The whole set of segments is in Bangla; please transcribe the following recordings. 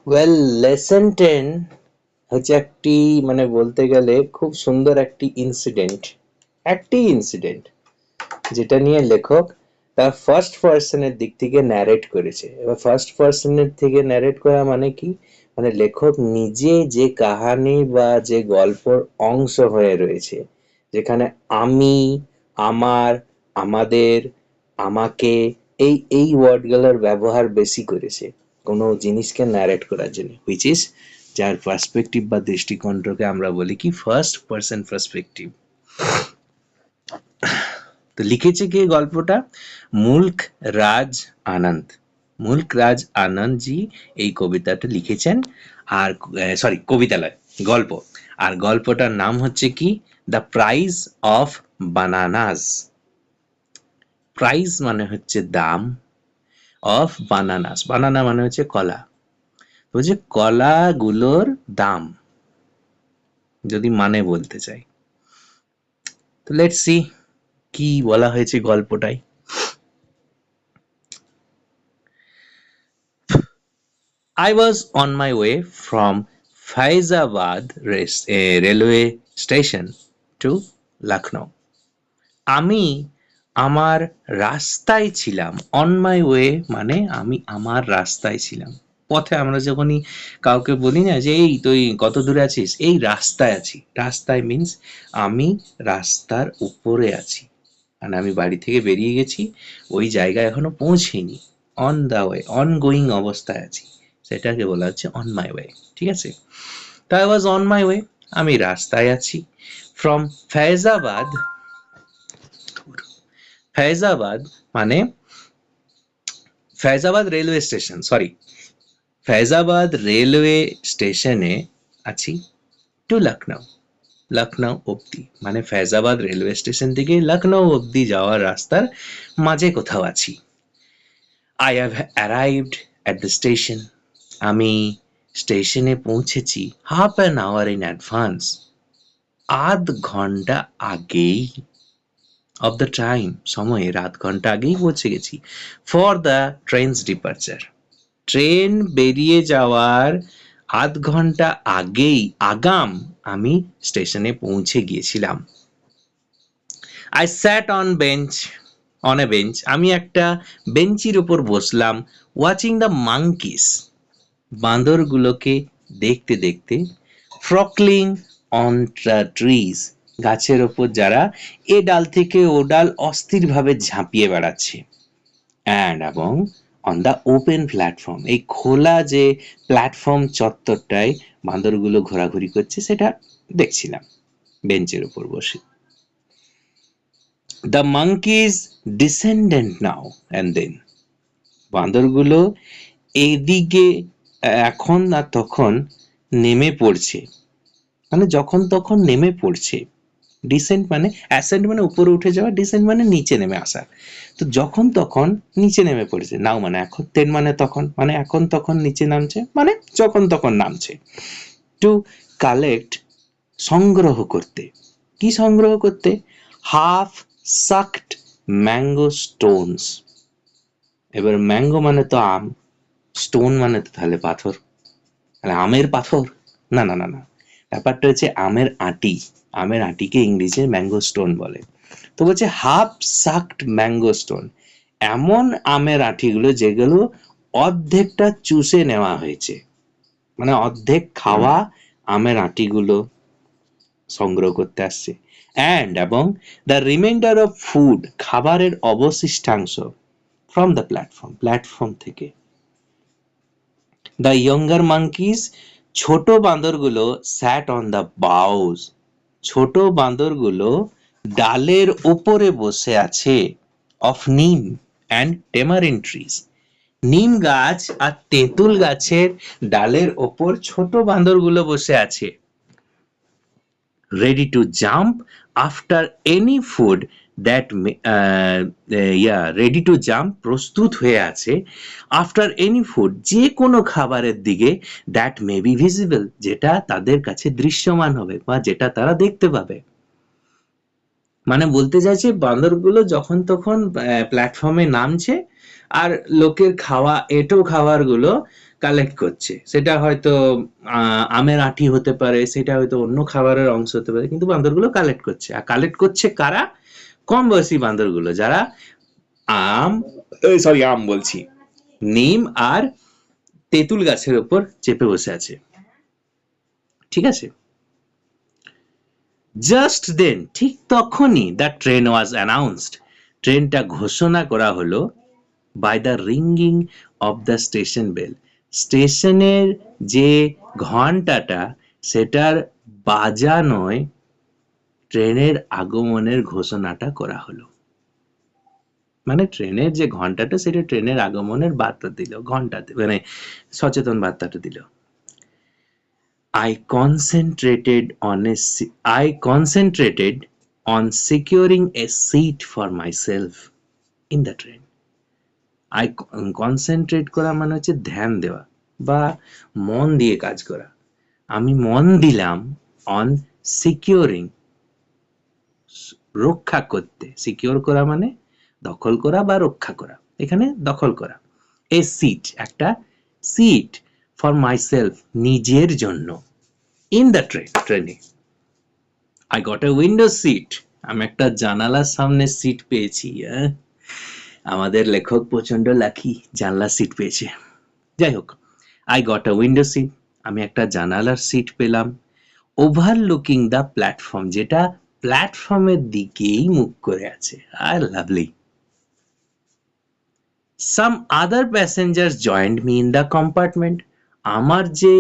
ওয়েল, লেসন 10 হচ্ছে একটি মানে বলতে গেলে খুব সুন্দর একটি ইনসিডেন্ট যেটা নিয়ে লেখক তার ফার্স্ট পার্সনের দিক থেকে ন্যারেট করেছে। এবার ফার্স্ট পার্সনের থেকে ন্যারেট করা মানে কি, মানে লেখক নিজে যে কাহানি বা যে গল্পর অংশ হয়ে রয়েছে, যেখানে আমি, আমার, আমাদের, আমাকে, এই ওয়ার্ডগুলোর ব্যবহার বেশি করেছে কোনো জিনিসকে ন্যারেট করার জন্য, হুইচ ইজ যার পার্সপেক্টিভ বা দৃষ্টিকোণটাকে আমরা বলি কি ফার্স্ট পার্সন পার্সপেক্টিভ। তো লিখেছে কে গল্পটা? মুল্ক রাজ আনন্দ। মুল্ক রাজ আনন্দ জি এই কবিতাটা লিখেছেন। আর সরি, কবিতা নয়, গল্প। আর গল্পটার নাম হচ্ছে কি the prize of bananas. Price মানে হচ্ছে দাম, অফ বানানাস, বানানা মানে হচ্ছে কলা, তো যে কলাগুলোর দাম যদি মানে বলতে চাই, তো লেটস সি কি বলা হয়েছে গল্পটায়। I was on my way from Faizabad railway station to Lucknow. আমি আমার রাস্তায় ছিলাম। অন মাই ওয়ে মানে আমি আমার রাস্তায় ছিলাম। পথে আমরা যখনই কাউকে বলি না যে এই তুই কত দূরে আছিস, এই রাস্তায় আছি, রাস্তায় মিন্স আমি রাস্তার উপরে আছি, মানে আমি বাড়ি থেকে বেরিয়ে গেছি, ওই জায়গায় এখনো পৌঁছেইনি, on the way, on going অবস্থায় আছি, সেটাকে বলা হচ্ছে অন মাই ওয়ে। ঠিক আছে, তো I was on my way, আমি রাস্তায় আছি। ফ্রম ফৈজাবাদ, ফৈজাবাদ মানে Faizabad railway station, sorry, Faizabad railway স্টেশনে আছি, টু লখনৌ, লখনৌ অব্দি, মানে ফৈজাবাদ রেলওয়ে স্টেশন থেকে লখনৌ অব্দি যাওয়ার রাস্তার মাঝে কোথাও আছি। I have arrived at the station. আমি স্টেশনে পৌঁছেছি half an hour in advance, আধ ঘন্টা আগেই, অফ দ্য টাইম, সময়ের আধ ঘন্টা আগেই পৌঁছে গেছি। For the trains departure, train বেরিয়ে যাওয়ার আধ ঘন্টা আগেই আগাম আমি স্টেশনে পৌঁছে গিয়েছিলাম। I sat on a bench, আমি একটা বেঞ্চির উপর বসলাম, ওয়াচিং দ্য মাঙ্কিস, বাঁদরগুলোকে দেখতে দেখতে, ফ্রকলিং অন ট্রিজ, গাছের ওপর যারা এ ডাল থেকে ও ডাল অস্থিরভাবে ঝাঁপিয়ে বেড়াচ্ছে, অ্যান্ড এবং অন দ্য ওপেন প্ল্যাটফর্ম, এই খোলা যে প্ল্যাটফর্ম চত্বরটায় বাঁদরগুলো ঘোরাঘুরি করছে সেটা দেখছিলাম বেঞ্চের উপর বসে। The monkeys descendant now and then, বাঁদরগুলো এদিকে এখন আর তখন নেমে পড়ছে, মানে যখন তখন নেমে পড়ছে। ডিসেন্ট মানে অ্যাসেন্ট মানে উপরে উঠে যাওয়া, ডিসেন্ট মানে নিচে নেমে আসা, তো যখন তখন নিচে নেমে পড়েছে। নাও মানে এখন, তেন মানে তখন, মানে এখন তখন নিচে নামছে, মানে যখন তখন নামছে। টু কালেক্ট, সংগ্রহ করতে, কি সংগ্রহ করতে? Half সাকড mango Stones. এবার ম্যাঙ্গো মানে তো আম, স্টোন মানে তো তাহলে পাথর, তাহলে আমের পাথর, না না না না, ব্যাপারটা হচ্ছে আমের আটি, আমের আটিকে ইংরেজিতে ম্যাঙ্গো স্টোন বলে। তো বলছে হাফ সাকড ম্যাঙ্গো স্টোন, এমন আমের আটিগুলো যেগুলো অর্ধেকটা চুষে নেওয়া হয়েছে, মানে অর্ধেক খাওয়া আমের আটিগুলো সংগ্রহ করতে আসছে। অ্যান্ড এবং দ্য রিমাইন্ডার অফ ফুড, খাবারের অবশিষ্টাংশ, ফ্রম দ্য প্ল্যাটফর্ম থেকে। দ্য ইয়ঙ্গার মাঙ্কিজ, ছোট বাঁদরগুলো স্যাট অন দ্য বাউস, ছোট বাঁদরগুলো ডালের ওপরে বসে আছে, অফ নিম অ্যান্ড টেমারিন ট্রিজ, নিম গাছ আর তেঁতুল গাছের ডালের ওপর ছোট বাঁদরগুলো বসে আছে। Ready to jump after any food that, ready to jump, প্রস্তুত হয়ে আছে, আফটার এনি ফুড, যে কোনো খাবারের দিকে, দ্যাট মে বি ভিজিবল, যেটা তাদের কাছে দৃশ্যমান হবে বা যেটা তারা দেখতে পাবে। মানে বলতে চাইছে বান্দরগুলো যখন তখন প্ল্যাটফর্মে নামছে আর লোকের খাওয়া এঁটো খাবারগুলো কালেক্ট করছে, সেটা হয়তো আমের আঁটি হতে পারে, সেটা হয়তো অন্য খাবারের অংশ হতে পারে, কিন্তু বান্দরগুলো কালেক্ট করছে। আর কালেক্ট করছে কারা? কম বয়সী বান্দরগুলো, যারা আম বলছি, নিম আর তেঁতুল গাছের উপর চেপে বসে আছে। ঠিক আছে? জাস্ট দেন, ঠিক তখনই দ্য ট্রেন ওয়াজ অ্যানাউন্সড, ট্রেনটা ঘোষণা করা হলো by the ringing of the station bell, স্টেশনের যে ঘন্টাটা সেটার বাজানোয় ট্রেনের আগমনের ঘোষণাটা করা হলো। মানে ট্রেনের যে ঘন্টাটা, সেটা ট্রেনের আগমনের বার্তা দিল, ঘন্টাতে মানে সচেতন বার্তাটা দিল। I concentrated on securing a seat for myself in the train. I concentrate করা মানে হচ্ছে ধ্যান দেওয়া বা মন দিয়ে কাজ করা। আমি মন দিলাম on securing, রক্ষা করতে। সিকিউর করা মানে দখল করা বা রক্ষা করা, এখানে দখল করা। এ সিট, একটা সিট, ফর মাইসেলফ, নিজের জন্য, ইন দ্য ট্রেনে। I got a window seat, আমি একটা জানালার সামনে সিট পেয়েছি। আমাদের লেখক প্রচন্ড লাকি, জানলার সিট পেয়েছে। যাই হোক, I got a window seat, আমি একটা জানালার সিট পেলাম। ওভারলুকিং দ্য প্ল্যাটফর্ম, যেটা প্ল্যাটফর্মের দিকেই মুখ করে আছে। আর lovely. Some other passengers joined me in the compartment, আমার যে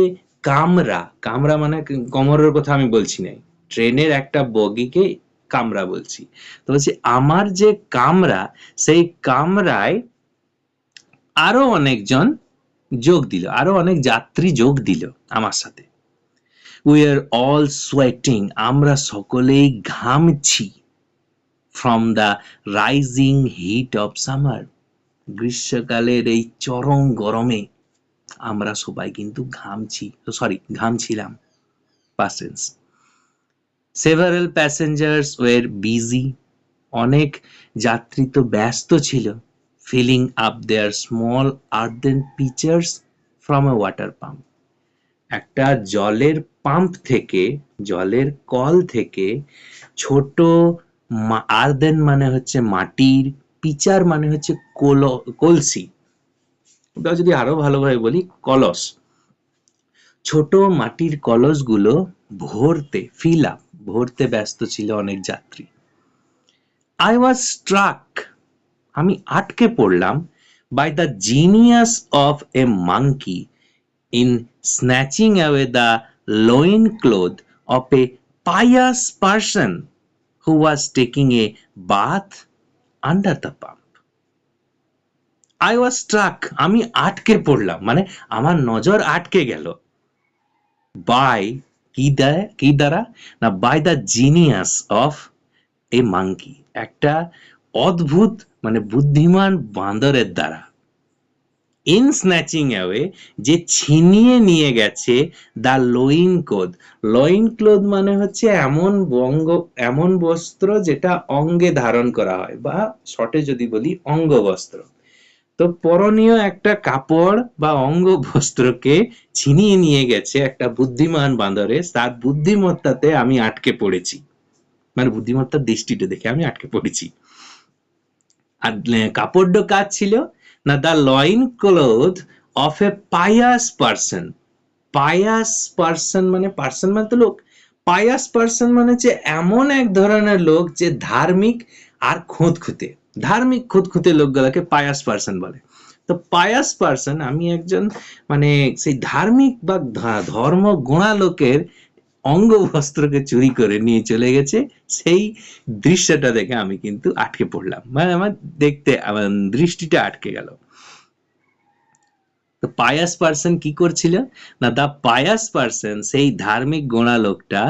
কামরা, কামরা মানে কোমরের কথা আমি বলছি না, ট্রেনের একটা বগিকে কামরা বলছি। তো বলছি আমার যে কামরা, সেই কামরায় আরো অনেকজন যোগ দিল, আরো অনেক যাত্রী যোগ দিল আমার সাথে। উই আর অল সোয়েটিং, আমরা সকলেই ঘামছি। From the rising heat of summer, গ্রীষ্মকালের এই চরম গরমে আমরা সবাই কিন্তু ঘামছিলাম। past tense. Several passengers were busy, অনেক যাত্রী তো ব্যস্ত ছিল, filling up their small earthen pitchers from a water pump, একটা জলের পাম্প থেকে, জলের কল থেকে ছোট আর্দেন মানে হচ্ছে মাটির, পিচার মানে হচ্ছে কলসি, ওটা যদি আরো ভালোভাবে বলি কলস, ছোট মাটির কলসগুলো ভরতে, ফিল আপ, ভরতে ব্যস্ত ছিল অনেক যাত্রী। আই ওয়াজ স্ট্রাক, আমি আটকে পড়লাম, by the genius of a monkey in snatching away the loincloth of a pious person who was taking a bath under the pump. I was struck, আমি আটকে পড়লাম, মানে আমার নজর আটকে গেল। by কি দ্বারা না, by the genius of a monkey, একটা অদ্ভুত মানে বুদ্ধিমান বাঁদরের দ্বারা। ইন স্ন্যাচিং অ্যাওয়ে, যে ছিনিয়ে নিয়ে গেছে, the loin cloth, loin cloth মানে হচ্ছে এমন বস্ত্র যেটা অঙ্গে ধারণ করা হয়, বা শর্টে যদি বলি অঙ্গ বস্ত্র। তো পরনীয় একটা কাপড় বা অঙ্গ বস্ত্রকে ছিনিয়ে নিয়ে গেছে একটা বুদ্ধিমান বাঁদরে, তার বুদ্ধিমত্তাতে আমি আটকে পড়েছি, মানে বুদ্ধিমত্তার দৃষ্টিটা দেখে আমি আটকে পড়েছি। আর কাপড়টা কাজ ছিল না, the loin cloth of a pious person. Pious person মানে, পার্সন মানে তো লোক, পায়াস পার্সন মানে হচ্ছে এমন এক ধরনের লোক যে ধার্মিক আর খুঁতখুঁতে, ধার্মিক খুঁতখুঁতে লোকগুলোকে পায়াস পার্সন বলে। তো পায়াস পার্সন, আমি একজন মানে সেই ধার্মিক বা ধর্ম গোড়া লোকের অঙ্গ বস্ত্রকে চুরি করে নিয়ে চলে গেছে, সেই দৃশ্যটা দেখে আমি কিন্তু আটকে পড়লাম, মানে আমার দেখতে আমার দৃষ্টিটা আটকে গেল। তো পায়াস পার্সন কি করছিল না, দা পায়াস পার্সন, সেই ধার্মিক গোড়া লোকটা,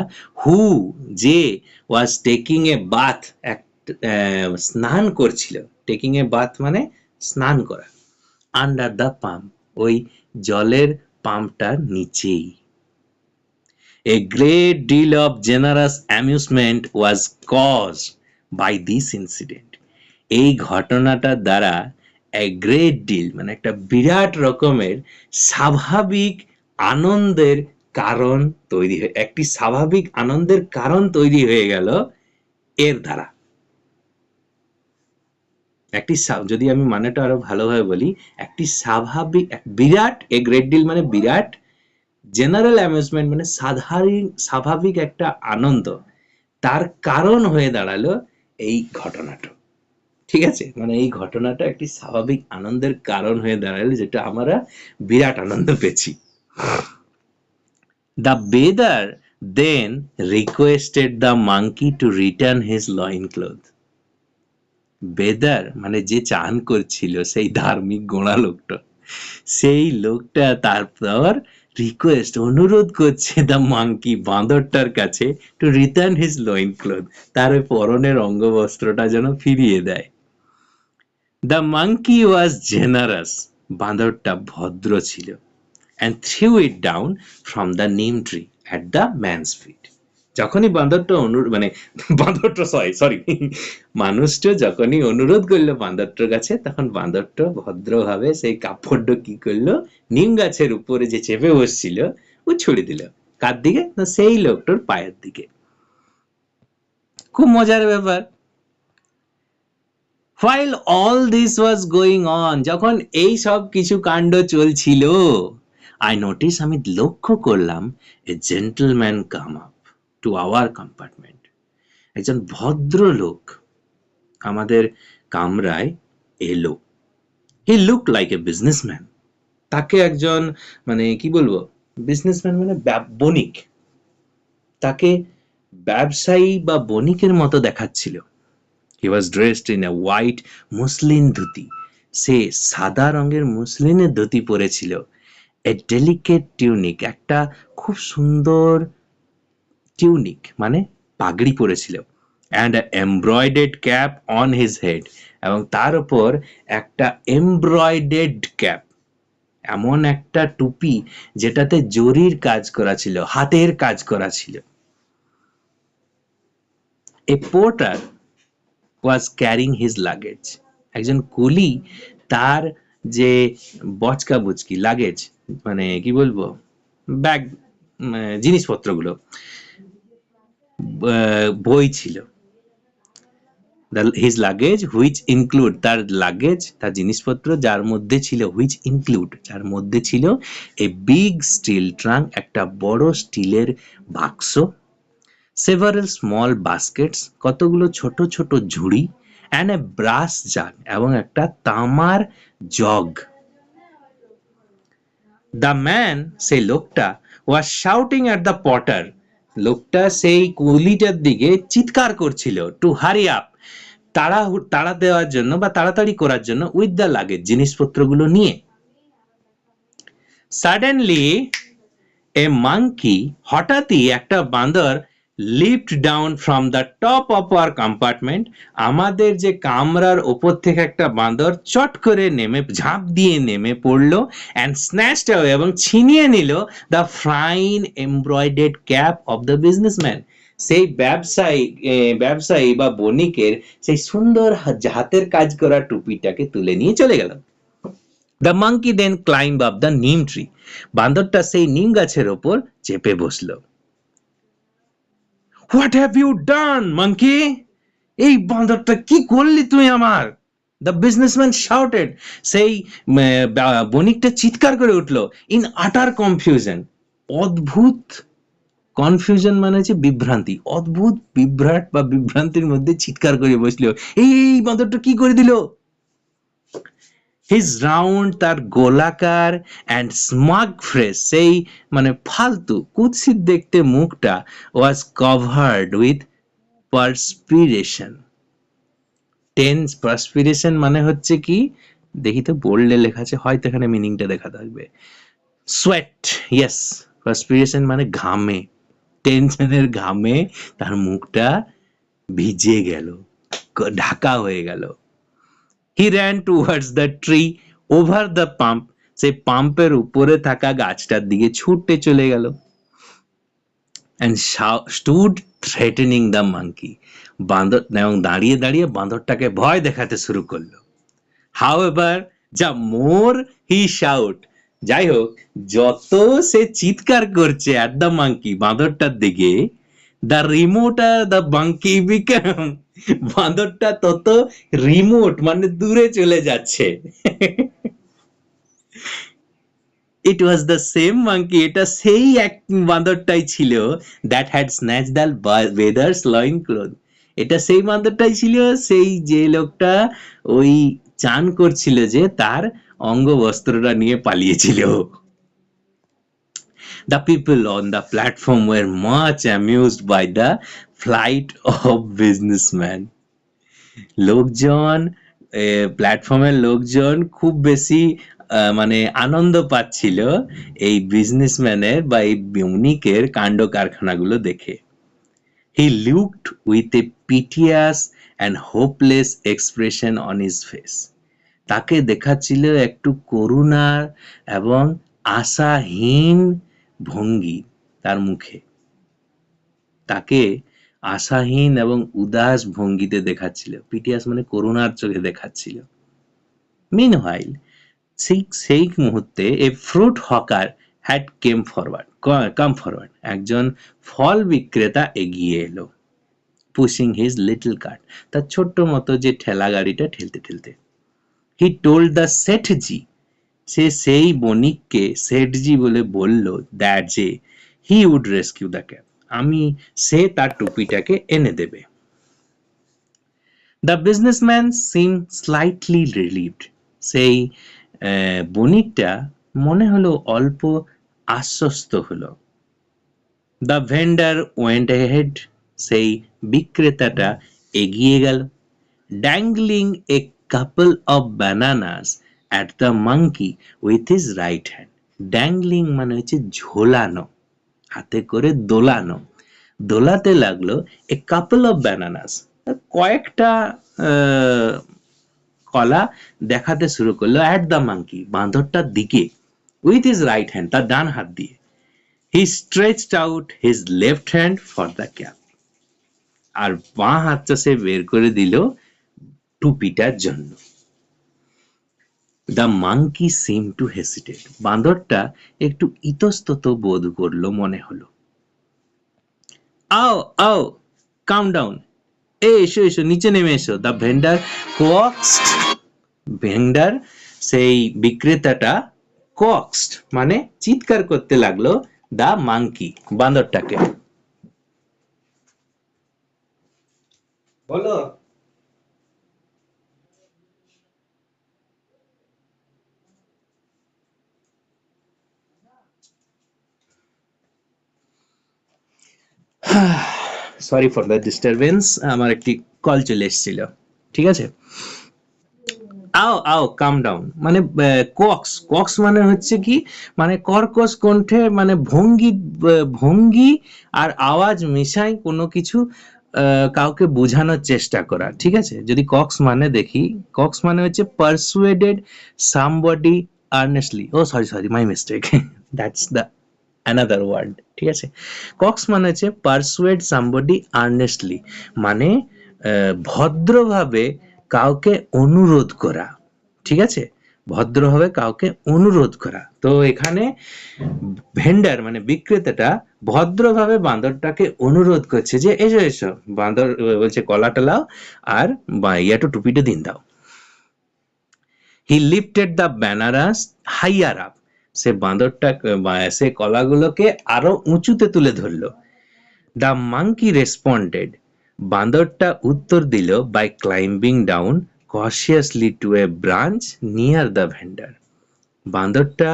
হু যে, ওয়াজ টেকিং এ বাথ, স্নান করছিল, টেকিং এ বাথ মানে স্নান করা, আন্ডার দ্য পাম্প, ওই জলের পাম্পটার নিচেই। A great deal of generous amusement was caused by this incident. এই ঘটনাটার দ্বারা এ গ্রেট ডিল মানে একটা বিরাট রকমের স্বাভাবিক আনন্দের কারণ তৈরি হয়ে একটি স্বাভাবিক আনন্দের কারণ তৈরি হয়ে গেল এর দ্বারা। একটি যদি আমি মানেটা আরো ভালোভাবে বলি, একটি স্বাভাবিক বিরাট এ গ্রেট ডিল মানে বিরাট, জেনারেল অ্যামিউজমেন্ট মানে সাধারণ স্বাভাবিক একটা আনন্দ, তার কারণ হয়ে দাঁড়ালো এই ঘটনাটা। ঠিক আছে, মানে এই ঘটনাটা একটি স্বাভাবিক আনন্দের কারণ হয়ে দাঁড়ালো, যেটা আমরা বিরাট আনন্দ পেয়েছি। The bather then requested the monkey to return his loincloth. বেদার মানে যে চান করছিল, সেই ধার্মিক গোড়া লোকটা, সেই লোকটা তারপর রিকোয়েস্ট অনুরোধ করছে দ্য মাঙ্কি বাঁদরটার কাছে to return his loin cloth, তার পরনের অঙ্গবস্ত্রটা যেন ফিরিয়ে দেয়। দ্য মাঙ্কি ওয়াজ জেনারাস, বাঁদরটা ভদ্র ছিল, and threw it down from the neem tree at the man's feet. যখনই বাঁদরটা মানুষটা যখনই অনুরোধ করলো বাঁদরটার কাছে, তখন বাঁদরটা ভদ্রভাবে সেই কাপড়টা কি করলো, নিম গাছের উপরে যে চেপে বসছিল ও ছুড়ে দিল। কার দিকে? না সেই লোকটার পায়ের দিকে। খুব মজার ব্যাপার। While all this was going on, যখন এই সব কিছু কাণ্ড চলছিল, I notice আমি লক্ষ্য করলাম a gentleman come up to our compartment. একজন ভদ্রলোক আমাদের কামরায় এলো। He looked like a businessman. তাকে একজন মানে কি বলবো, বিজনেসম্যান মানে বণিক, তাকে ব্যবসায়ী বা বণিকের মতো দেখাচ্ছিল। He was dressed in a white muslin dhoti, সে সাদা রঙের মুসলিনের ধুতি পরেছিল। A delicate tunic, একটা খুব সুন্দর টিউনিক মানে পাগড়ি পরেছিল। And an embroidered cap on his head, এবং তার উপর একটা এমব্রয়ডার্ড ক্যাপ, এমন একটা টুপি যেটাতে জরির কাজ করা ছিল, হাতের কাজ করা ছিল। A porter was carrying his luggage, একজন কুলি তার যে বচকা বুচকি লাগেজ মানে কি বলবো ব্যাগ, জিনিসপত্রগুলো বই ছিল। his luggage which include, তার লাগেজ তার জিনিসপত্র যার মধ্যে ছিল, which include যার মধ্যে ছিল a big steel trunk, একটা বড় স্টিলের বাক্স, several small baskets, কতগুলো ছোট ছোট ঝুড়ি, and a brass jug, এবং একটা তামার জগ। The man, সেই লোকটা, was shouting at the porter, লোকটা সেই কুলিটার দিকে চিৎকার করছিল to hurry up, তাড়া দেওয়ার জন্য বা তাড়াতাড়ি করার জন্য, with the luggage, জিনিসপত্রগুলো নিয়ে। Suddenly a monkey, হঠাৎই একটা বাঁদর, leaped down from the top of our compartment, আমাদের যে কামরার উপর থেকে একটা বাঁদর চট করে নেমে ঝাঁপ দিয়ে নেমে পড়লো, and snatched away, এবং ছিনিয়ে নিল the fine embroidered cap of the businessman, সেই ব্যবসায়ী বা বণিকের সেই সুন্দর হাতের কাজ করা টুপিটাকে তুলে নিয়ে চলে গেল। The monkey then climbed up the neem tree, বাঁদরটা সেই নিম গাছের ওপর চেপে বসলো। What have you done, monkey? এই বাঁদরটা কি করলি তুই আমার? The businessman shouted, সেই বণিকটা চিৎকার করে উঠলো, in utter confusion, অদ্ভুত, কনফিউশন মানে হচ্ছে বিভ্রান্তি, অদ্ভুত বিভ্রাট বা বিভ্রান্তির মধ্যে চিৎকার করে বসলো, এই বাঁদরটা কি করে দিল। His round, তার গোলাকার, and smug face, সেই মানে ফালতু কুৎসিত দেখতে মুখটা, was covered with perspiration. Tense perspiration মানে হচ্ছে কি, দেখি তো বোল্ডে লেখা আছে, হয়তো এখানে মিনিংটা দেখা থাকবে। Sweat, yes, perspiration মানে ঘামে, টেনশনের ঘামে তার মুখটা ভিজে গেল, ঢাকা হয়ে গেল। He ran towards the tree over the pump, সেই পাম্পের উপরে থাকা গাছটার দিকে ছুটে চলে গেল। And stood threatening the monkey, বাঁদর এবং দাঁড়িয়ে দাঁড়িয়ে বাঁদরটাকে ভয় দেখাতে শুরু করলো। However, the more he shout, যাই হোক, যত সে চিৎকার করছে at the monkey, বাঁদরটার দিকে, the remoter the monkey become, বাঁদরটা তত রিমোট মানে দূরে চলে যাচ্ছে। It was the same monkey, এটা সেই এক বাঁদরটাই ছিল, that had snatched the beggar's loin cloth, এটা সেই বাঁদরটাই ছিল, সেই যে লোকটা ওই চান করছিল যে তার অঙ্গবস্ত্রটা নিয়ে পালিয়েছিল। The people on the platform were much amused by the flight of businessmen. লোকজন, প্ল্যাটফর্মের লোকজন খুব বেশি মানে আনন্দ পাচ্ছিল এই বিজনেসম্যানের বা এই বণিকের কাণ্ড কারখানাগুলো দেখে। He looked with a piteous and hopeless expression on his face. তাকে দেখাচ্ছিল একটু করুণার এবং আশাহীন ভঙ্গি তার মুখে। তাকে আশাহীন এবং উদাস ভঙ্গিতে দেখাচ্ছিল। পিটিয়াস মানে করুণার চোখে দেখাচ্ছিল। Meanwhile, সেই মুহূর্তে a fruit hawker had come forward. একজন ফল বিক্রেতা এগিয়ে এলো। Pushing his little cart. তার ছোট্ট মতো যে ঠেলা গাড়িটা ঠেলতে ঠেলতে। He told the Sethji, সে সেই বণিককে সেঠজি বলে বলল, that যে he would rescue the cat, সে তার টুপিটাকে এনে দেবে। The businessman seemed slightly relieved. সেই বণিকটা মনে হলো অল্প আশ্বস্ত হলো। The vendor went ahead. সেই বিক্রেতাটা এগিয়ে গেল। Dangling a couple of bananas at the monkey with his right hand. Dangling মানে হচ্ছে ঝোলানো, হাতে করে দোলানো, দোলাতে লাগলো a couple of bananas, কয়েকটা কলা দেখাতে শুরু করলো at the monkey, বাঁদরটার দিকে, with his right hand, তার ডান হাত দিয়ে। He stretched out his left hand for the cap. আর বাঁ হাতটা সে বের করে দিল টুপিটার জন্য। The monkey seemed to hesitate. বাঁদরটা একটু ইতস্তত বোধ করলো মনে হলো। আও calm down, এসো এসো নিচে নেমে এসো। The vendor coaxed. ভেন্ডার সেই বিক্রেতাটা coaxed মানে চিৎকার করতে লাগলো the monkey, বাঁদরটাকে। বলো। সরি ফর দ্য ডিস্টারবেন্স, আমার একটি কল চলে এসেছিল। ঠিক আছে, আও কাম ডাউন মানে কক্স মানে হচ্ছে কি, মানে কর্কশ কণ্ঠে, মানে ভঙ্গি আর আওয়াজ মিশাই কোনো কিছু কাউকে বোঝানোর চেষ্টা করা। ঠিক আছে, যদি কক্স মানে দেখি, কক্স মানে হচ্ছে persuaded somebody earnestly, oh sorry my mistake, that's the another word. ঠিক আছে, কক্স মানে হচ্ছে পারসুয়েড সামবডি আর্নেস্টলি, মানে ভদ্রভাবে কাউকে অনুরোধ করা। ঠিক আছে, ভদ্রভাবে কাউকে অনুরোধ করা। তো এখানে ভেন্ডার মানে বিক্রেতাটা ভদ্রভাবে বাঁদরটাকে অনুরোধ করছে যে এসো এসো, বাঁদর বলছে কলাটা লাও আর একটু টুপিটা দিন দাও। হি লিফটেড দ্য ব্যানারাস হাইয়ার আপ, সে বাঁদরটা সে কলাগুলোকে আরো উঁচুতে তুলে ধরলো। দ্য মাঙ্কি রেসপন্ডেড, বাঁদরটা উত্তর দিল by climbing down cautiously to a branch near the vendor. বাঁদরটা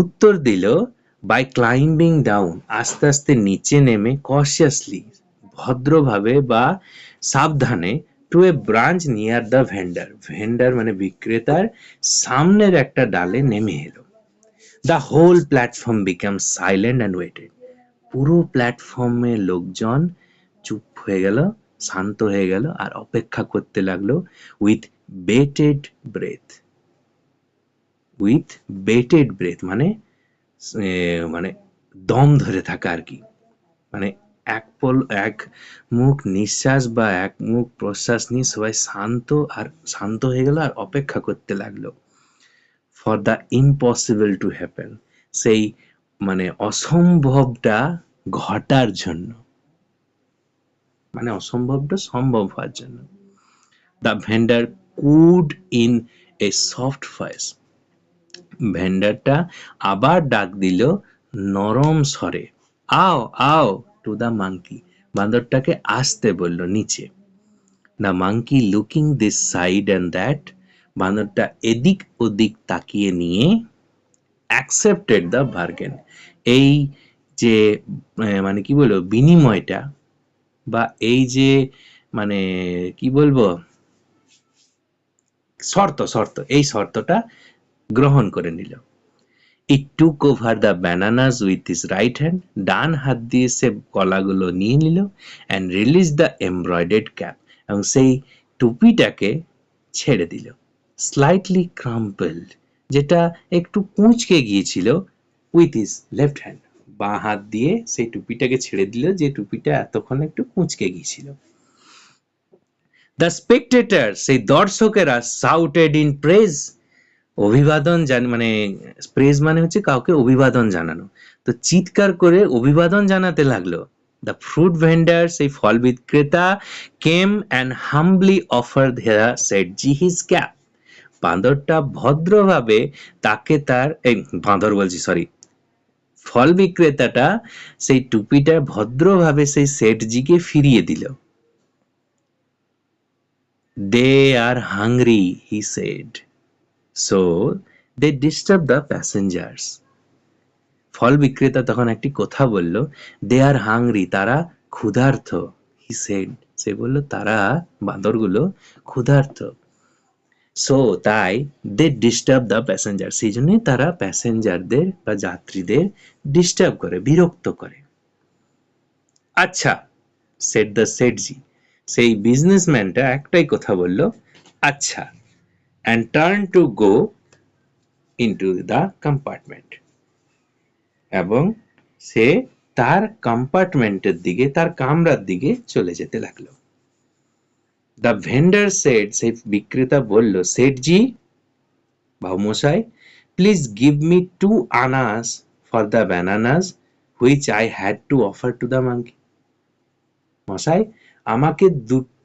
উত্তর দিল বাই ক্লাইম্বিং ডাউন, আস্তে আস্তে নিচে নেমে, cautiously ভদ্রভাবে বা সাবধানে, to a branch near the vendor মানে বিক্রেতার সামনের একটা ডালে নেমে এলো। The whole platform became silent and waited, পুরো প্ল্যাটফর্মে লোকজন চুপ হয়ে গেল, শান্ত হয়ে গেল আর অপেক্ষা করতে লাগলো with bated breadth. With bated breadth মানে মানে দম ধরে থাকা আর কি, মানে এক মুখ নিঃশ্বাস বা এক মুখ প্রশ্বাস নিয়ে সবাই শান্ত হয়ে গেল আর অপেক্ষা করতে লাগলো for the impossible to happen, সেই মানে অসম্ভবটা ঘটার জন্য, মানে অসম্ভবটা সম্ভব হওয়ার জন্য। The vendor cooed in a soft voice, ভেন্ডারটা আবার ডাক দিল নরম স্বরে, আও আও টু দ্য মাঙ্কি, বান্দরটাকে আসতে বলল নিচে। The monkey looking this side and that, বান্দরটা এদিক ওদিক তাকিয়ে নিয়ে অ্যাকসেপ্টেড দ্য বার্গেন, এই যে মানে কি বলবো বিনিময়টা বা এই যে মানে কি বলবো শর্ত এই শর্তটা গ্রহণ করে নিল। It took over the bananas with his right hand, ডান হাত দিয়ে সে কলাগুলো নিয়ে নিল and released the embroidered cap, এবং সেই টুপিটাকে ছেড়ে দিল। Slightly crumpled, যেটা একটু কুঁচকে গিয়েছিল, with his left hand, বাঁ হাত দিয়ে সেই টুপিটাকে ছেড়ে দিল যে টুপিটা এতক্ষণ একটু কুঁচকে গিয়েছিল। The spectator, সেই দর্শকেরা shouted in praise, অভিবাদন মানে প্রেজ মানে হচ্ছে কাউকে অভিবাদন জানানো, তো চিৎকার করে অভিবাদন জানাতে লাগলো। দ্য ফ্রুট ভেন্ডার, সেই ফল বিক্রেতা, came and humbly offer here Sethji his cap, বাঁদরটা ভদ্রভাবে তাকে তার বাঁদর বলছি সরি, ফল বিক্রেতাটা সেই টুপিটা ভদ্রভাবে সেই সেটজিকে ফিরিয়ে দিল। They are hungry, he said, so they disturb the passengers, ফল বিক্রেতা তখন একটি কথা বলল, দে আর হাংরি, তারা ক্ষুধার্ত, হি সেড, সে বলল তারা বাঁদরগুলো ক্ষুধার্ত, সো তাই দে ডিস্টার্ব দ্য প্যাসেঞ্জার, সেই জন্যই তারা প্যাসেঞ্জারদের বা যাত্রীদের ডিস্টার্ব করে, বিরক্ত করে। আচ্ছা, সেড দ্য সেটজি, সেই বিজনেসম্যানটা একটাই কথা বলল, আচ্ছা, and turn to go into the compartment, এবং সে তার কম্পার্টমেন্টের দিকে, তার কামরার দিকে চলে যেতে লাগলো। দ্য ভেন্ডার সেড, সেই বিক্রেতা বলল, সেটজি বাবুমশাই, please give me 2 annas for the bananas which I had to offer to the monkey, মশাই আমাকে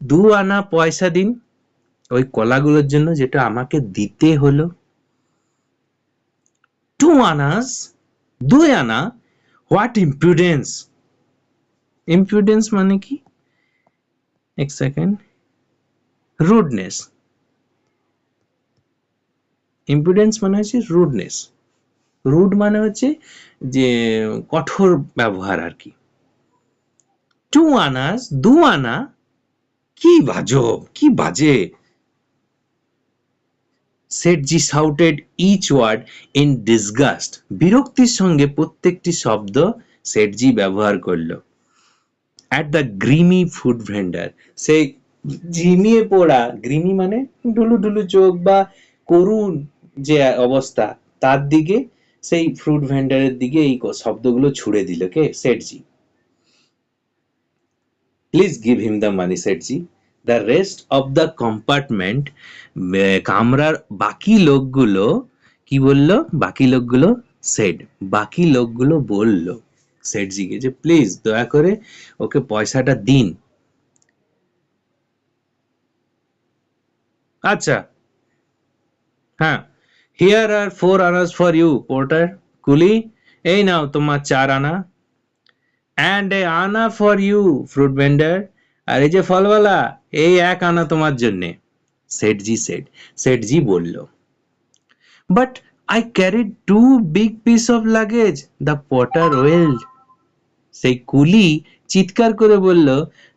2 আনা পয়সা দিন ওই কলাগুলোর জন্য যেটা আমাকে দিতে হলো। 2 আনাস, 2 আনা, হোয়াট ইম্প্রুডেন্স, ইম্প্রুডেন্স মানে কি, এক সেকেন্ড, রুডনেস, ইম্প্রুডেন্স মানে হচ্ছে রুডনেস, রুড মানে হচ্ছে যে কঠোর ব্যবহার আর কি। 2 আনাস, 2 আনা, কি বাজব, কি বাজে। Sethji shouted each word in disgust, বিরক্তির সঙ্গে প্রত্যেকটি শব্দ সেটজি ব্যবহার করলো। At the grimy food vendor, সেই ঝিমিয়ে পড়া, গ্রিমি মানে ঢুলু ঢুলু চোখ বা করুণ যে অবস্থা, তার দিকে সেই ফ্রুট ভেন্ডারের দিকে এই শব্দগুলো ছুড়ে দিল কে, Sethji. Please give him the money, Sethji. The rest of the compartment, কামরার বাকি লোকগুলো কি বললো, বাকি লোকগুলো সেড, বাকি লোকগুলো বলল সেটজিকে যে প্লিজ দয়া করে ওকে পয়সাটা দিন। আচ্ছা, হ্যাঁ, here are 4 annas for you porter, কুলি এই নাও তোমার 4 আনা, and a anna for you fruit vendor, আর এই যে ফলওয়ালা এই 1 আনা তোমার জন্যে, সেটজি সেড, সেটজি বলল। But I carried 2 big piece of luggage, the porter wailed, সেই কুলি চিৎকার করে বলল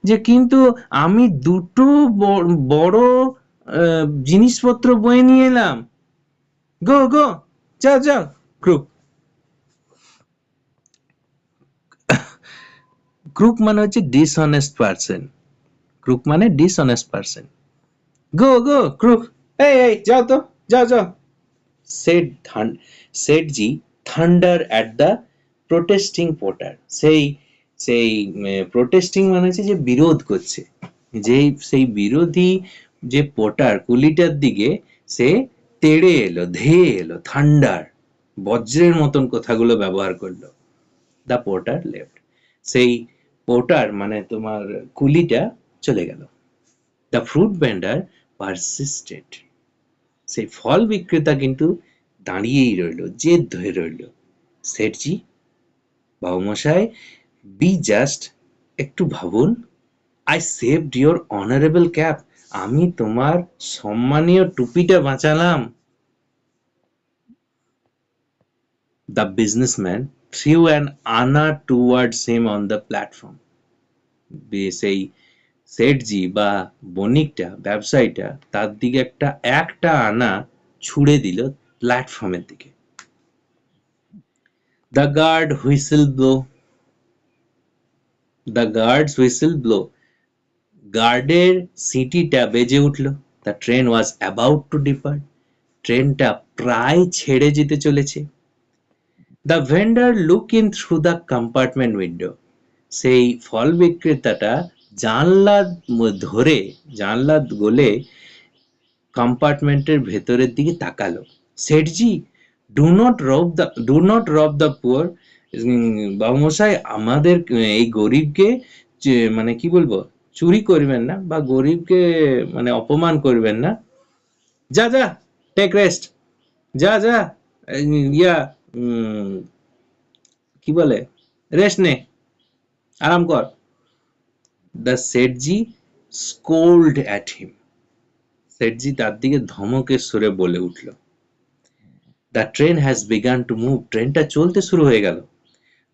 যে কিন্তু আমি 2টো বড় জিনিসপত্র বয়ে নিয়ে এলাম। গো গো, যাও যাও, ক্রুক, ক্রুক মানে হচ্ছে ডিসঅনেস্ট পারসন, ক্রুক মানে ডিসঅনেস্ট পারসন, গো গো ক্রুক, এই এই যাও তো, যাও যাও, Seth ji thunder at the protesting porter, সেই সেই প্রোটেস্টিং মানে হচ্ছে যে বিরোধ করছে, যেই সেই বিরোধী যে পোটার কুলিটার দিকে সে তেড়ে এলো, ধেয়ে এলো, থান্ডার, বজ্রের মতন কথাগুলো ব্যবহার করলো। দ্য পোর্টার লেফট, সেই পোর্টার মানে তোমার কুলিটা চলে গেল। দ্য ফ্রুট ভেন্ডার পারসিস্টেড, সেই ফল বিক্রেতা কিন্তু দাঁড়িয়েই রইল, জেদ ধরে রইল। সেটজি, বাবুমশাই, বি জাস্ট, একটু ভাবুন। I saved your honourable cap, আমি তোমার সম্মানীয় টুপিটা বাঁচালাম। দ্য বিজনেসম্যান থ্রিউ অ্যান আনা towards him on the platform, সেই সেটজি বা বণিকটা, ব্যবসায়ীটা তার দিকে একটা একটা আনা ছুড়ে দিল প্ল্যাটফর্মের দিকে। The guard whistle blow, the guard's whistle blow, গার্ডের সিটিটা বেজে উঠল। The train was about to depart, ট্রেনটা প্রায় ছেড়ে যেতে চলেছে। The vendor look in through the compartment window, সেই ফল বিক্রেতাটা জানলা ধরে, জানলা গলে কম্পার্টমেন্টের ভেতরের দিকে তাকালো। সেটজি, ডু নট রব দ্য পুয়ার, বাবুমশাই, আমাদের এই গরিবকে মানে কি বলবো, চুরি করবেন না বা গরিবকে মানে অপমান করবেন না। যা যা, টেক রেস্ট, যা যা, ইয়া উম, কি বলে, রেস্ট নে, আরাম কর। The Seth ji scold at him, Seth ji তার দিকে ধমকের সুরে বলে উঠল। The train has began to move, ট্রেনটা চলতে শুরু হয়ে গেল।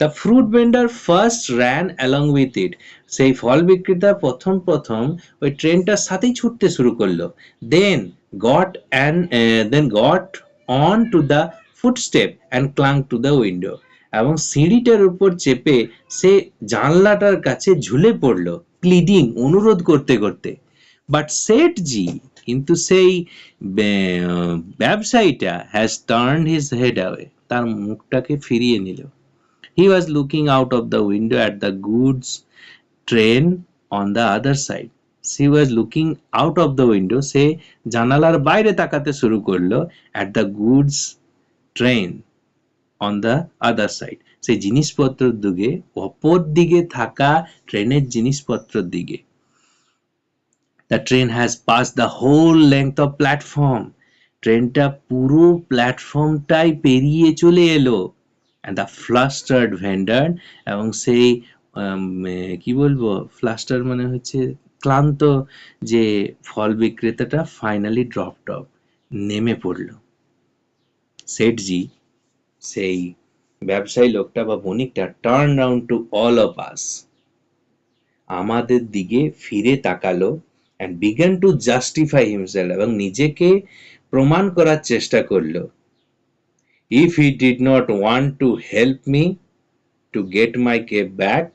The fruit vendor first ran along with it, সেই ফল বিক্রেতা প্রথম প্রথম ওই ট্রেনটার সাথেই ছুটতে শুরু করলো। Then got on to the footstep and clung to the window, এবং সিঁড়িটার উপর চেপে সে জানলাটার কাছে ঝুলে পড়লো, প্লিডিং, অনুরোধ করতে করতে। বাট সেটজি, কিন্তু সেই ব্যবসায়ীটা has turn his head away, তার মুখটাকে ফিরিয়ে নিল। He was looking out of the window at the goods train on the other side. She was looking out of the window, সে জানালার বাইরে তাকাতে শুরু করলো, at the goods train on the other side, সেই জিনিসপত্রের দিকে, অপর দিকে থাকা ট্রেনের জিনিসপত্রের দিকে। The train has passed the whole length of platform, ট্রেনটা পুরো প্ল্যাটফর্মটাই পেরিয়ে চলে এলো। and the flustered vendor, এবং সেই কি বলবো, ফ্লাস্টার মানে হচ্ছে ক্লান্ত, যে ফল বিক্রেতাটা ফাইনালি ড্রপড অফ, নেমে পড়লো। সেটজি, সেই ব্যবসায়ী লোকটা বা বণিকটা turn round to all of us, আমাদের দিকে ফিরে তাকালো, and began to justify himself, এবং নিজেকে প্রমাণ করার চেষ্টা করলো। If he did not want to help me to get my cape back,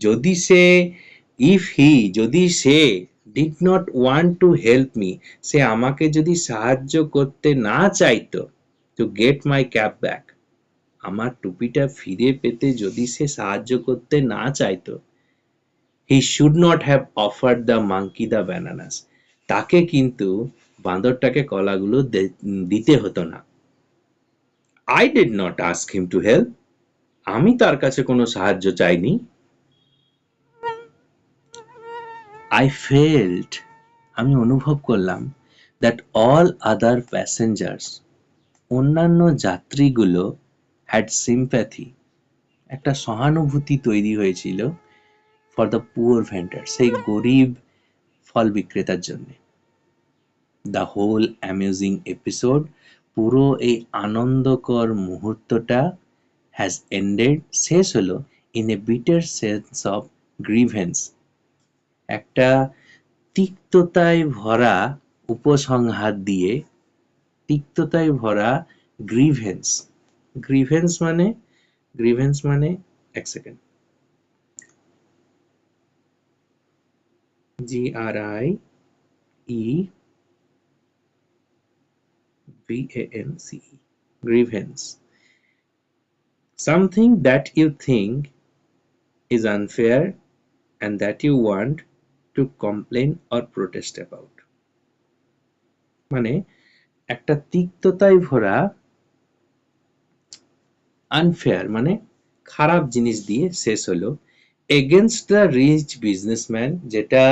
যদি সে, যদি সে did not want to help me, সে আমাকে যদি সাহায্য করতে না চাইতো, to get my cap back, আমার টুপিটা ফিরে পেতে যদি সে সাহায্য করতে না চাইতো, he should not have offered the monkey the bananas, তাকে কিন্তু বাঁদরটাকে কলাগুলো দিতে হতো না। I did not ask him to help, আমি তার কাছে কোনো সাহায্য চাইনি। I felt, আমি অনুভব করলাম, that all other passengers, অন্যান্য যাত্রীগুলো had sympathy, একটা সহানুভূতি তৈরি হয়েছিল for the poor vendor, সেই গরিব ফল বিক্রেতার জন্য। The whole amusing episode, পুরো এই আনন্দকর মুহূর্তটা has ended, শেষ হলো in a bitter sense of grievance, একটা তিক্ততায় ভরা উপসংহার দিয়ে, তিক্ততায় ভরা গ্রিভেন্স, গ্রিভেন্স মানে, গ্রিভেন্স মানে, এক second, GRIEVANCE, grievance, something that you think is unfair and that you want to complain or protest about. মানে একটা তিক্ততায় ভরা আনফেয়ার মানে খারাপ জিনিস দিয়ে শেষ হলো এগেনস্ট দ্য রিচ বিজনেসম্যান, যেটা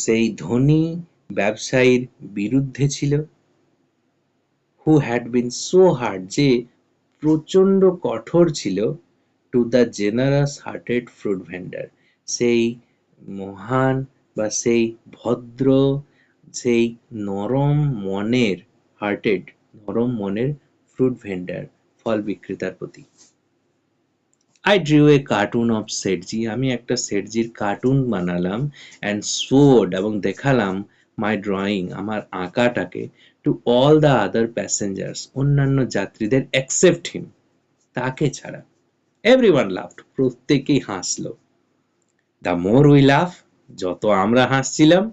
সেই ধনী ব্যবসায়ীর বিরুদ্ধে ছিল, who had been so hard, যে প্রচন্ড কঠোর ছিল, to the generous hearted fruit vendor, সেই মহান বা সেই ভদ্র, সেই নরম মনের হার্টেড, নরম মনের ফ্রুট ভেন্ডার, ফল বিক্রেতার প্রতি। I drew a cartoon of শেঠজি, আমি একটা শেঠজির কার্টুন বানালাম, and showed এবং দেখালাম my drawing, আমার আঁকাটাকে, to all the other passengers, অন্যান্য যাত্রীদের, except him, তাকে ছাড়া। Everyone laughed, প্রত্যেকেই হাসলো। The more we laugh, যত আমরা হাসছিলাম,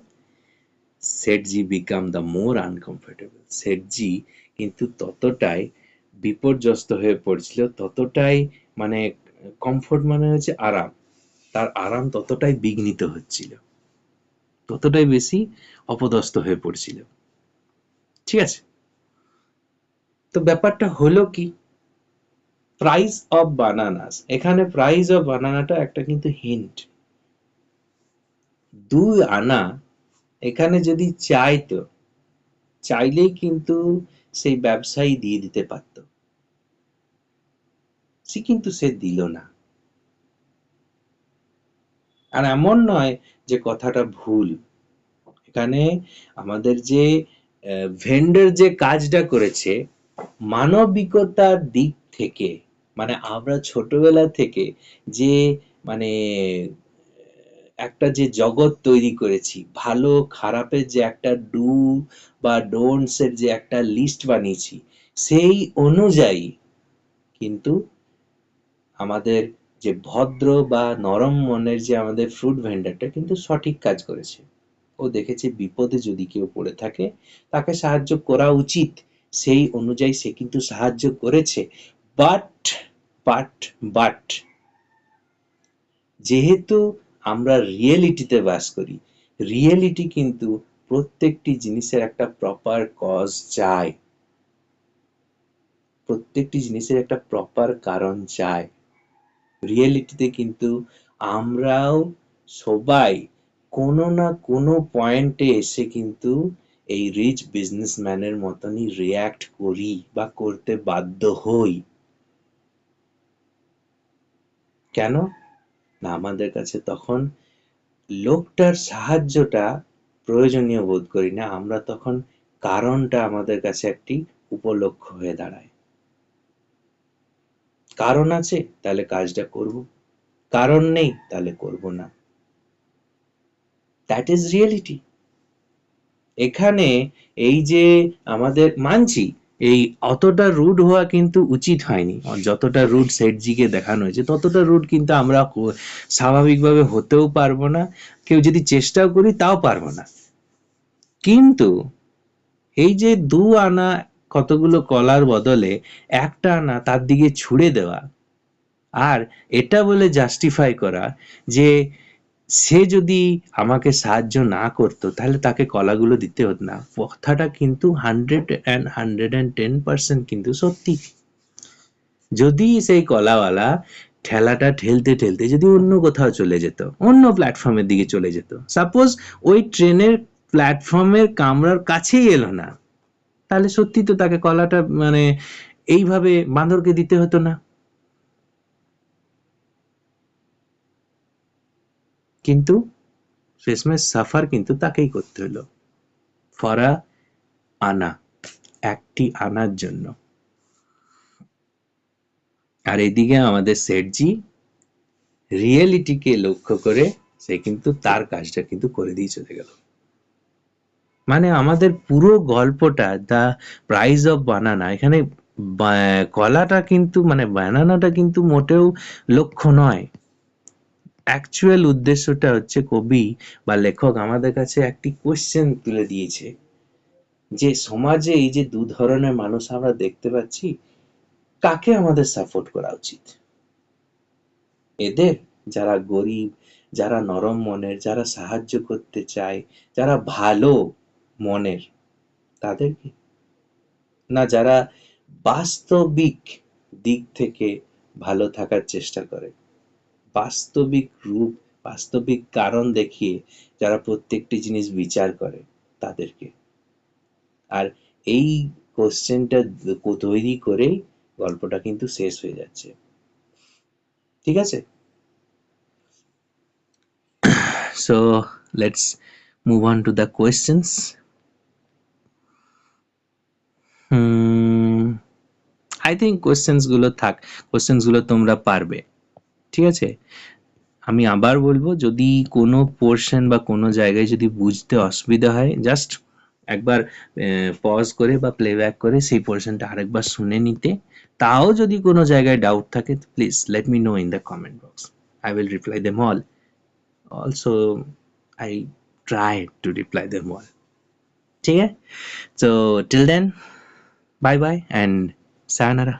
শেঠজি become the more uncomfortable, শেঠজি কিন্তু ততটাই বিপর্যস্ত হয়ে পড়ছিল, ততটাই মানে কমফোর্ট মানে হচ্ছে আরাম, তার আরাম ততটাই বিঘ্নিত হচ্ছিল, ততটাই বেশি অপদস্থ হয়ে পড়ছিল। ঠিক আছে, তো ব্যাপারটা হলো কি, প্রাইস অফ বানানাস, এখানে প্রাইস অফ বানানাটা একটা কিন্তু হিন্ট। 2 আনা এখানে যদি চাইতো, চাইলেই কিন্তু সেই ব্যবসায়ী দিয়ে দিতে পারত, সে কিন্তু সে দিল না। আর এমন নয় যে কথাটা ভুল, এখানে আমাদের যে ভেন্ডর যে কাজটা করেছে মানবিকতার দিক থেকে, মানে আমরা ছোটবেলা থেকে যে মানে একটা যে জগৎ তৈরি করেছি, ভালো খারাপের যে একটা ডু বা ডোন্টস এর যে একটা লিস্ট বানিয়েছি, সেই অনুযায়ী কিন্তু আমাদের যে ভদ্র বা নরম মনের যে আমাদের ফ্রুট ভেন্ডারটা কিন্তু সঠিক কাজ করেছে। ও দেখেছে বিপদে যদি কেউ পড়ে থাকে তাকে সাহায্য করা উচিত, সেই অনুযায়ী সে কিন্তু সাহায্য করেছে। বাট বাট বাট যেহেতু আমরা রিয়েলিটিতে বাস করি, রিয়েলিটি কিন্তু প্রত্যেকটি জিনিসের একটা প্রপার কজ চায়, প্রত্যেকটি জিনিসের একটা প্রপার কারণ চায়। রিয়েলিটিতে কিন্তু আমরাও সবাই কোনো না কোনো পয়েন্টে এসে কিন্তু এই রিচ বিজনেসম্যানের মতনই রিঅ্যাক্ট করি বা করতে বাধ্য হই। কেন না, আমাদের কাছে তখন লোকটার সাহায্যটা প্রয়োজনীয় বোধ করি না, আমরা তখন কারণটা আমাদের কাছে একটি উপলক্ষ্য হয়ে দাঁড়ায়। কারণ আছে তাহলে কাজটা করব, কারণ নেই তাহলে করব না। That is reality. এখানে এই যে আমাদের মানছি এই অতটা রুড হওয়া কিন্তু উচিত হয়নি, যতটা রুড শেঠজিকে দেখানো হয়েছে ততটা রুড কিন্তু আমরা স্বাভাবিকভাবে হতেও পারবো না, কেউ যদি চেষ্টাও করি তাও পারবো না। কিন্তু এই যে 2 আনা কতগুলো কলার বদলে 1টা আনা তার দিকে ছুড়ে দেওয়া, আর এটা বলে জাস্টিফাই করা যে সে যদি আমাকে সাহায্য না করতো তাহলে তাকে কলাগুলো দিতে হতো না, কথাটা কিন্তু 110% কিন্তু সত্যি। যদি সেই কলাওয়ালা ঠেলাটা ঠেলতে ঠেলতে যদি অন্য কোথাও চলে যেত, অন্য প্ল্যাটফর্মের দিকে চলে যেত, সাপোজ ওই ট্রেনের প্ল্যাটফর্মের কামরার কাছেই এলো না, তাহলে সত্যি তো তাকে কলাটা মানে এইভাবে বাঁদরকে দিতে হতো না। কিন্তু শেষমেশ সাফার কিন্তু তাকেই করতে হলো, ফর আ আনা, একটি আনার জন্য। আর এদিকে আমাদের শেঠজি রিয়েলিটিকে লক্ষ্য করে সে কিন্তু তার কাজটা কিন্তু করে দিয়ে চলে গেল। মানে আমাদের পুরো গল্পটা দ্য প্রাইস অফ বানানা, এখানে কলাটা কিন্তু মানে বানানাটা কিন্তু মোটেও লক্ষ্য নয়। অ্যাকচুয়াল উদ্দেশ্যটা হচ্ছে কবি বা লেখক আমাদের কাছে একটি কোশ্চেন তুলে দিয়েছে যে সমাজে এই যে 2 ধরনের মানুষ আমরা দেখতে পাচ্ছি, কাকে আমাদের সাপোর্ট করা উচিত। এদের, যারা গরিব, যারা নরম মনের, যারা সাহায্য করতে চায়, যারা ভালো মনের, তাদেরকে? না যারা বাস্তবিক দিক থেকে ভালো থাকার চেষ্টা করে, বাস্তবিক রূপ, বাস্তবিক কারণ দেখিয়ে যারা প্রত্যেকটি জিনিস বিচার করে, তাদেরকে? আর এই কোশ্চেনটা তৈরি করেই গল্পটা কিন্তু শেষ হয়ে যাচ্ছে, ঠিক আছে? So let's move on to the questions. I think questions গুলো থাক, questions গুলো তোমরা পারবে, ঠিক আছে? আমি আবার বলবো, যদি কোনো পোর্শন বা কোনো জায়গায় যদি বুঝতে অসুবিধা হয়, জাস্ট একবার পজ করে বা প্লেব্যাক করে সেই পোর্শনটা আরেকবার শুনে নিতে। তাও যদি কোনো জায়গায় ডাউট থাকে, please let me no in the comment box, I will reply them all. Also I try to reply them all, ঠিক আছে? So till then, bye bye and sayonara.